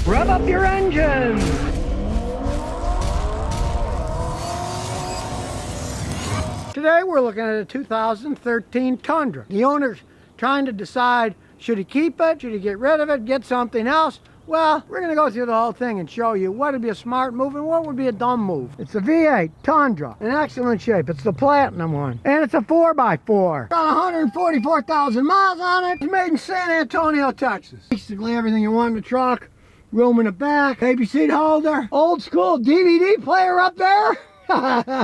Rev up your engine! Today we're looking at a 2013 Tundra. The owner's trying to decide, should he keep it, should he get rid of it, get something else? Well, we're going to go through the whole thing and show you what would be a smart move and what would be a dumb move. It's a V8 Tundra, in excellent shape. It's the platinum one, and it's a 4x4. Got 144,000 miles on it. It's made in San Antonio, Texas. Basically everything you want in the truck. Room in the back, baby seat holder, old school DVD player up there.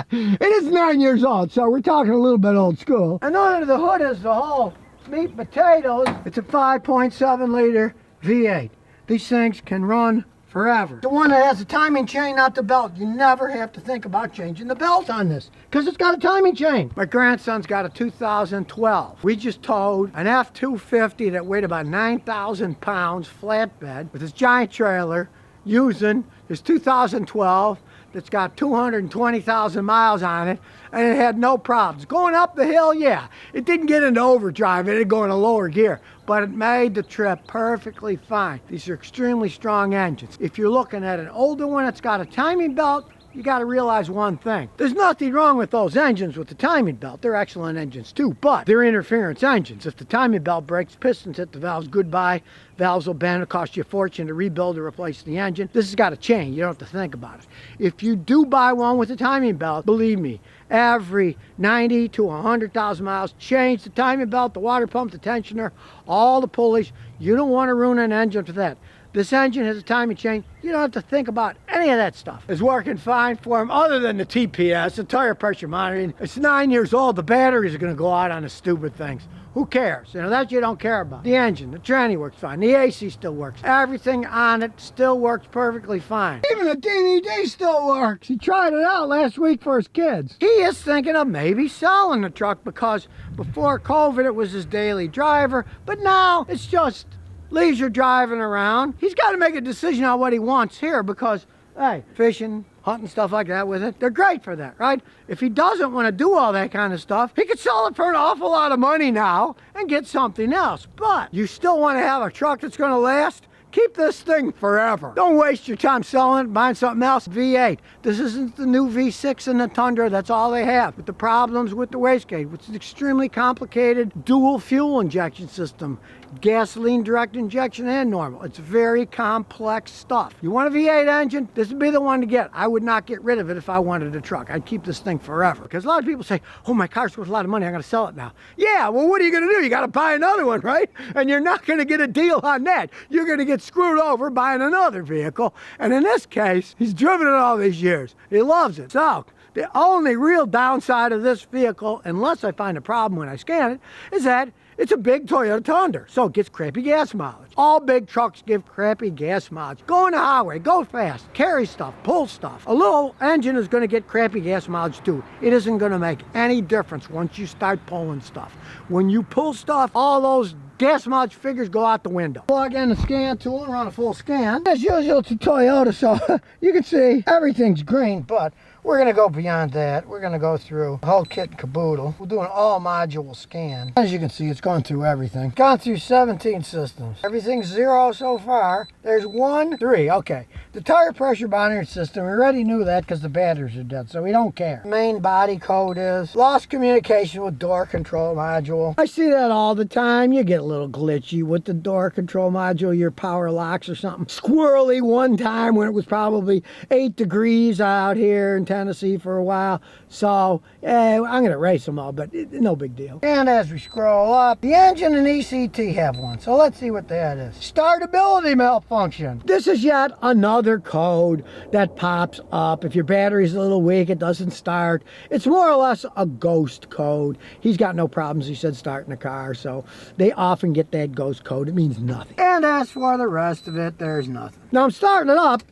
It is 9 years old, so we're talking a little bit old school. And under the hood is the whole meat and potatoes. It's a 5.7 liter V8. These things can run forever. The one that has a timing chain, not the belt. You never have to think about changing the belt on this because it's got a timing chain. My grandson's got a 2012. We just towed an F-250 that weighed about 9,000 pounds flatbed with his giant trailer using his 2012 that's got 220,000 miles on it, and it had no problems. Going up the hill, yeah, it didn't get into overdrive, it didn't go in a lower gear, but it made the trip perfectly fine. These are extremely strong engines. If you're looking at an older one that's got a timing belt, you got to realize one thing. There's nothing wrong with those engines with the timing belt. They're excellent engines too, but they're interference engines. If the timing belt breaks, pistons hit the valves, goodbye. Valves will bend. It'll cost you a fortune to rebuild or replace the engine. This has got a chain. You don't have to think about it. If you do buy one with a timing belt, believe me, every 90 to 100,000 miles, change the timing belt, the water pump, the tensioner, all the pulleys. You don't want to ruin an engine for that. This engine has a timing chain. You don't have to think about any of that stuff. It's working fine for him other than the TPS, the tire pressure monitoring. It's 9 years old. The batteries are going to go out on the stupid things. Who cares? You know, that you don't care about. The engine, the tranny works fine. The AC still works. Everything on it still works perfectly fine. Even the DVD still works. He tried it out last week for his kids. He is thinking of maybe selling the truck because before COVID it was his daily driver, but now it's just leisure driving around. He's got to make a decision on what he wants here because, hey, fishing, hunting, stuff like that with it, they're great for that, right? If he doesn't want to do all that kind of stuff, he could sell it for an awful lot of money now and get something else. But you still want to have a truck that's going to last? Keep this thing forever. Don't waste your time selling it, buying something else. V8. This isn't the new V6 in the Tundra. That's all they have. With the problems with the wastegate, which is an extremely complicated dual fuel injection system. Gasoline direct injection and normal. It's very complex stuff. You want a V8 engine? This would be the one to get. I would not get rid of it if I wanted a truck. I'd keep this thing forever. Because a lot of people say, oh, my car's worth a lot of money. I'm going to sell it now. Yeah, well, what are you going to do? You got to buy another one, right? And you're not going to get a deal on that. You're going to get screwed over buying another vehicle. And in this case, he's driven it all these years. He loves it. So the only real downside of this vehicle, unless I find a problem when I scan it, is that it's a big Toyota Tundra, so it gets crappy gas mileage. All big trucks give crappy gas mileage. Go on the highway, go fast, carry stuff, pull stuff. A little engine is going to get crappy gas mileage too. It isn't going to make any difference once you start pulling stuff. When you pull stuff, all those gas mileage figures go out the window. Plug in the scan tool and run a full scan. As usual, it's a Toyota, so you can see everything's green, but we're going to go beyond that. We're going to go through the whole kit and caboodle. We'll do an all-module scan. As you can see, it's gone through everything. Gone through 17 systems. Everything's 0 so far. There's 1, 3. Okay. The tire pressure monitoring system, we already knew that because the batteries are dead, so we don't care. The main body code is lost communication with door control module. I see that all the time. You get a little glitchy with the door control module, your power locks or something. Squirrely one time when it was probably 8 degrees out here in Tennessee for a while. So, I'm going to erase them all, but no big deal. And as we scroll up, the engine and ECT have one. So let's see what that is. Startability malfunction. This is yet another code that pops up. If your battery's a little weak, it doesn't start. It's more or less a ghost code. He's got no problems, he said, starting a car. So they often get that ghost code. It means nothing. And as for the rest of it, there's nothing. Now I'm starting it up.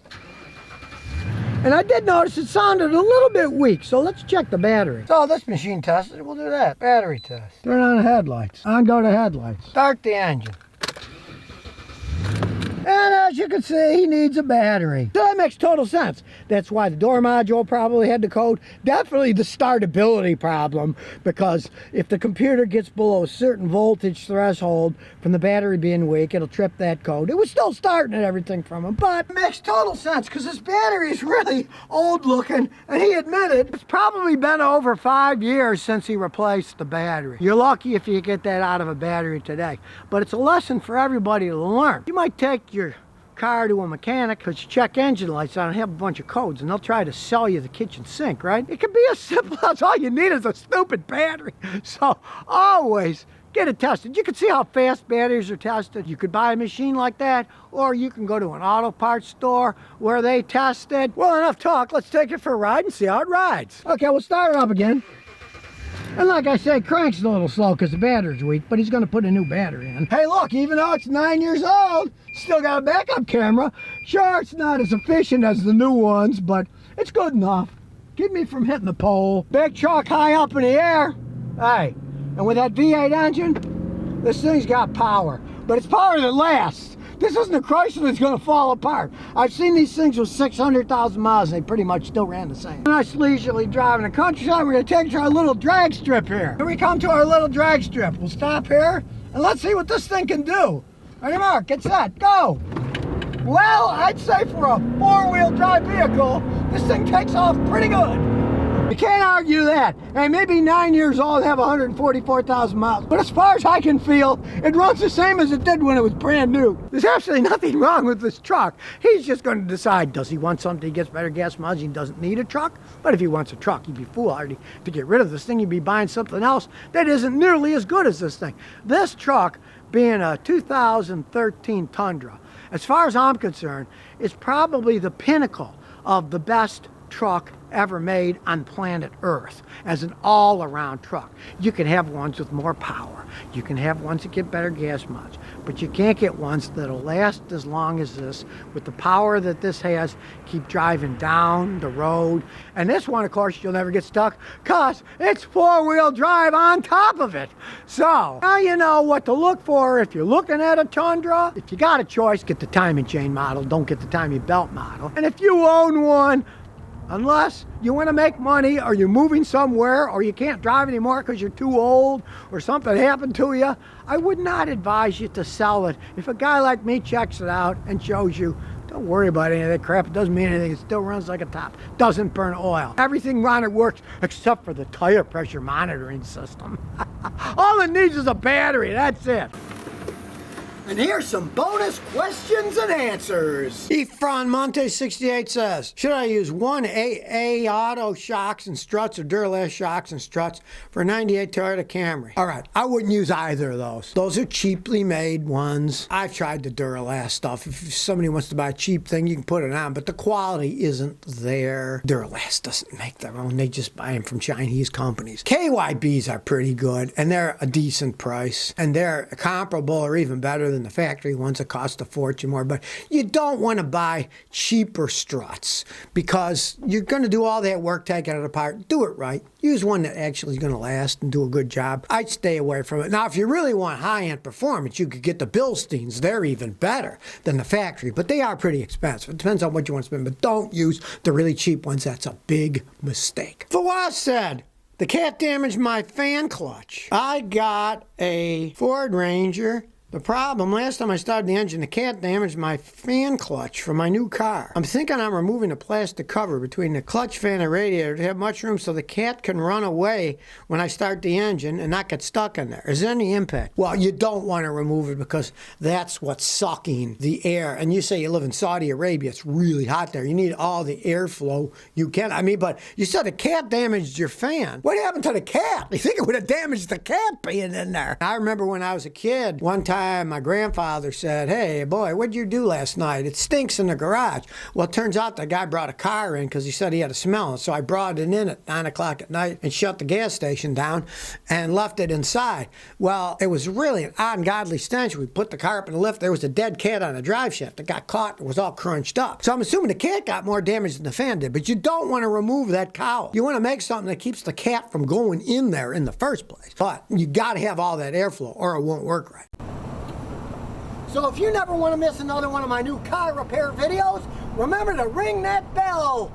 And I did notice it sounded a little bit weak, so let's check the battery. So this machine tested, we'll do that. Battery test. Turn on the headlights. On go to headlights. Start the engine. And as as you can see, he needs a battery. So that makes total sense. That's why the door module probably had the code. Definitely the startability problem, because if the computer gets below a certain voltage threshold from the battery being weak, it'll trip that code. It was still starting and everything from him, but it makes total sense because this battery is really old looking, and he admitted it's probably been over 5 years since he replaced the battery. You're lucky if you get that out of a battery today, but it's a lesson for everybody to learn. You might take your car to a mechanic because you check engine lights on and have a bunch of codes, and they'll try to sell you the kitchen sink, right? It can be as simple as all you need is a stupid battery. So always get it tested. You can see how fast batteries are tested. You could buy a machine like that, or you can go to an auto parts store where they test it. Well, enough talk. Let's take it for a ride and see how it rides. Okay, we'll start it up again. And like I said, crank's a little slow because the battery's weak, but he's going to put a new battery in. Hey, look, even though it's 9 years old, still got a backup camera. Sure, it's not as efficient as the new ones, but it's good enough. Keep me from hitting the pole. Big truck high up in the air. Hey, and with that V8 engine, this thing's got power, but it's power that lasts. This isn't a Chrysler that's going to fall apart. I've seen these things with 600,000 miles, and they pretty much still ran the same. Nice leisurely drive in the countryside. We're going to take to our little drag strip here. Here we come to our little drag strip. We'll stop here, and let's see what this thing can do. Ready, Mark? Get set. Go. Well, I'd say for a four-wheel drive vehicle, this thing takes off pretty good. You can't argue that. Hey, maybe 9 years old, have 144,000 miles. But as far as I can feel, it runs the same as it did when it was brand new. There's absolutely nothing wrong with this truck. He's just going to decide, does he want something that gets better gas mileage? He doesn't need a truck. But if he wants a truck, he'd be foolhardy to get rid of this thing. He'd be buying something else that isn't nearly as good as this thing. This truck, being a 2013 Tundra, as far as I'm concerned, is probably the pinnacle of the best truck ever made on planet Earth as an all-around truck. You can have ones with more power. You can have ones that get better gas mileage, but you can't get ones that'll last as long as this with the power that this has. Keep driving down the road. And this one, of course, you'll never get stuck because it's four-wheel drive on top of it. So now you know what to look for if you're looking at a Tundra. If you got a choice, get the timing chain model. Don't get the timing belt model. And if you own one, unless you want to make money, or you're moving somewhere, or you can't drive anymore because you're too old, or something happened to you, I would not advise you to sell it. If a guy like me checks it out and shows you, don't worry about any of that crap. It doesn't mean anything. It still runs like a top. Doesn't burn oil. Everything on it works except for the tire pressure monitoring system. All it needs is a battery. That's it. And here's some bonus questions and answers. Efron Monte 68 says, should I use 1AA Auto shocks and struts or Duralast shocks and struts for a 98 Toyota Camry? All right, I wouldn't use either of those. Those are cheaply made ones. I've tried the Duralast stuff. If somebody wants to buy a cheap thing, you can put it on, but the quality isn't there. Duralast doesn't make their own. They just buy them from Chinese companies. KYBs are pretty good, and they're a decent price, and they're comparable or even better than the factory ones that cost a fortune more. But you don't want to buy cheaper struts because you're going to do all that work taking it apart. Do it right. Use one that actually is going to last and do a good job. I'd stay away from it. Now, if you really want high-end performance, you could get the Bilsteins. They're even better than the factory, but they are pretty expensive. It depends on what you want to spend, but don't use the really cheap ones. That's a big mistake. Fawaz said, the cat damaged my fan clutch. I got a Ford Ranger. The problem, last time I started the engine, the cat damaged my fan clutch for my new car. I'm thinking I'm removing the plastic cover between the clutch fan and radiator to have much room so the cat can run away when I start the engine and not get stuck in there. Is there any impact? Well, you don't want to remove it because that's what's sucking the air. And you say you live in Saudi Arabia, it's really hot there. You need all the airflow you can. I mean, but you said the cat damaged your fan. What happened to the cat? You think it would have damaged the cat being in there? I remember when I was a kid, one time my grandfather said, hey, boy, what'd you do last night? It stinks in the garage. Well, it turns out the guy brought a car in because he said he had a smell. So I brought it in at 9 o'clock at night and shut the gas station down and left it inside. Well, it was really an ungodly stench. We put the car up in the lift. There was a dead cat on a drive shaft that got caught and was all crunched up. So I'm assuming the cat got more damage than the fan did, but you don't want to remove that cowl. You want to make something that keeps the cat from going in there in the first place. But you got to have all that airflow or it won't work right. So if you never want to miss another one of my new car repair videos, remember to ring that bell.